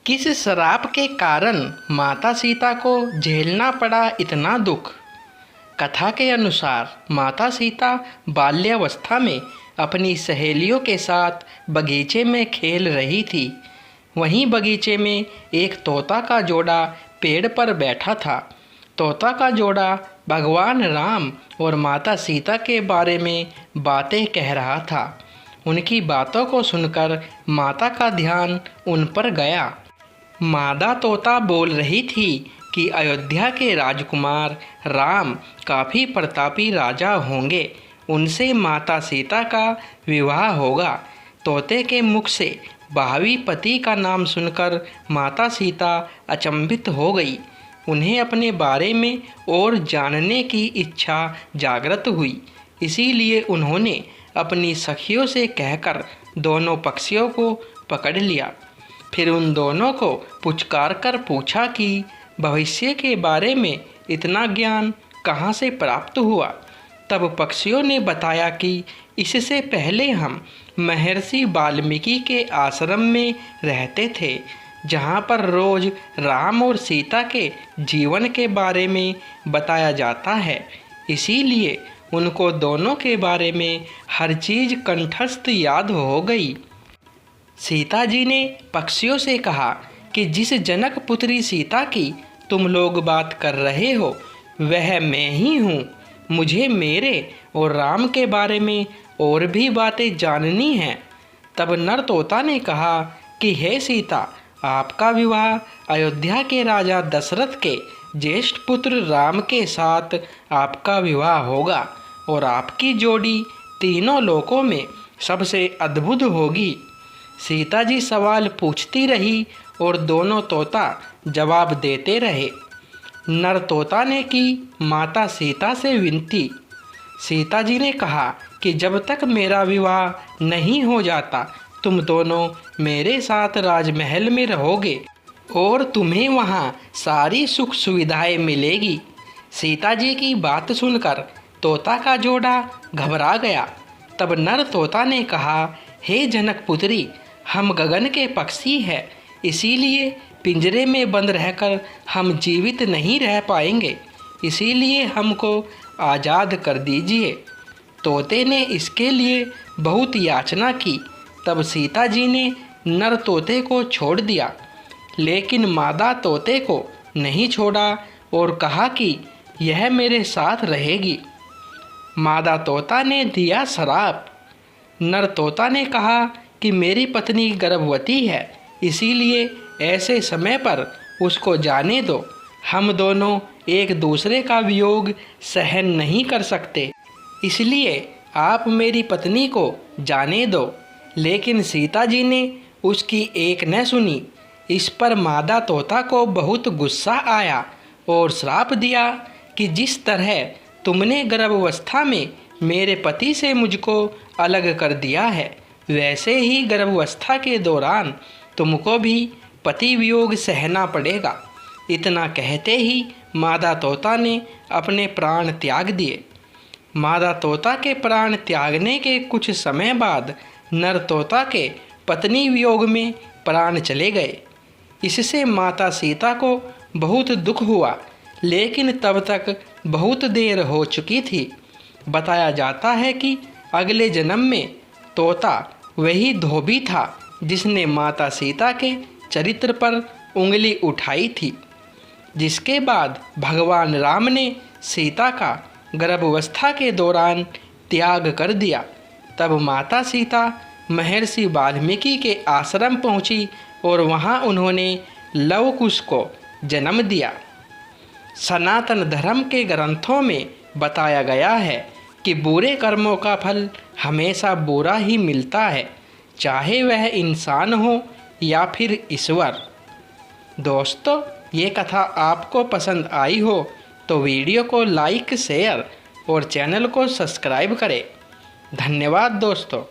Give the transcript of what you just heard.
किस श्राप के कारण माता सीता को झेलना पड़ा इतना दुख। कथा के अनुसार माता सीता बाल्यावस्था में अपनी सहेलियों के साथ बगीचे में खेल रही थी। वहीं बगीचे में एक तोता का जोड़ा पेड़ पर बैठा था। तोता का जोड़ा भगवान राम और माता सीता के बारे में बातें कह रहा था। उनकी बातों को सुनकर माता का ध्यान उन पर गया। मादा तोता बोल रही थी कि अयोध्या के राजकुमार राम काफ़ी प्रतापी राजा होंगे, उनसे माता सीता का विवाह होगा। तोते के मुख से भावी पति का नाम सुनकर माता सीता अचंभित हो गई। उन्हें अपने बारे में और जानने की इच्छा जागृत हुई। इसीलिए उन्होंने अपनी सखियों से कहकर दोनों पक्षियों को पकड़ लिया। फिर उन दोनों को पुचकार कर पूछा कि भविष्य के बारे में इतना ज्ञान कहाँ से प्राप्त हुआ। तब पक्षियों ने बताया कि इससे पहले हम महर्षि वाल्मीकि के आश्रम में रहते थे, जहाँ पर रोज राम और सीता के जीवन के बारे में बताया जाता है। इसीलिए उनको दोनों के बारे में हर चीज़ कंठस्थ याद हो गई। सीता जी ने पक्षियों से कहा कि जिस जनक पुत्री सीता की तुम लोग बात कर रहे हो वह मैं ही हूँ। मुझे मेरे और राम के बारे में और भी बातें जाननी हैं। तब नर तोता ने कहा कि हे सीता, आपका विवाह अयोध्या के राजा दशरथ के ज्येष्ठ पुत्र राम के साथ आपका विवाह होगा और आपकी जोड़ी तीनों लोकों में सबसे अद्भुत होगी। सीता जी सवाल पूछती रही और दोनों तोता जवाब देते रहे। नर तोता ने की माता सीता से विनती। सीता जी ने कहा कि जब तक मेरा विवाह नहीं हो जाता तुम दोनों मेरे साथ राजमहल में रहोगे और तुम्हें वहाँ सारी सुख सुविधाएं मिलेगी। सीता जी की बात सुनकर तोता का जोड़ा घबरा गया। तब नर तोता ने कहा, हे जनक पुत्री, हम गगन के पक्षी हैं, इसीलिए पिंजरे में बंद रहकर हम जीवित नहीं रह पाएंगे, इसीलिए हमको आज़ाद कर दीजिए। तोते ने इसके लिए बहुत याचना की। तब सीता जी ने नर तोते को छोड़ दिया, लेकिन मादा तोते को नहीं छोड़ा और कहा कि यह मेरे साथ रहेगी। मादा तोता ने दिया श्राप। नर तोता ने कहा कि मेरी पत्नी गर्भवती है, इसीलिए ऐसे समय पर उसको जाने दो। हम दोनों एक दूसरे का वियोग सहन नहीं कर सकते, इसलिए आप मेरी पत्नी को जाने दो। लेकिन सीता जी ने उसकी एक न सुनी। इस पर मादा तोता को बहुत गुस्सा आया और श्राप दिया कि जिस तरह तुमने गर्भावस्था में मेरे पति से मुझको अलग कर दिया है, वैसे ही गर्भावस्था के दौरान तुमको भी पति वियोग सहना पड़ेगा। इतना कहते ही मादा तोता ने अपने प्राण त्याग दिए। मादा तोता के प्राण त्यागने के कुछ समय बाद नर तोता के पत्नी वियोग में प्राण चले गए। इससे माता सीता को बहुत दुख हुआ, लेकिन तब तक बहुत देर हो चुकी थी। बताया जाता है कि अगले जन्म में तोता वही धोबी था जिसने माता सीता के चरित्र पर उंगली उठाई थी। जिसके बाद भगवान राम ने सीता का गर्भावस्था के दौरान त्याग कर दिया। तब माता सीता महर्षि वाल्मीकि के आश्रम पहुंची और वहां उन्होंने लव कुश को जन्म दिया। सनातन धर्म के ग्रंथों में बताया गया है कि बुरे कर्मों का फल हमेशा बुरा ही मिलता है, चाहे वह इंसान हो या फिर ईश्वर। दोस्तों, ये कथा आपको पसंद आई हो तो वीडियो को लाइक, शेयर और चैनल को सब्सक्राइब करें। धन्यवाद दोस्तों।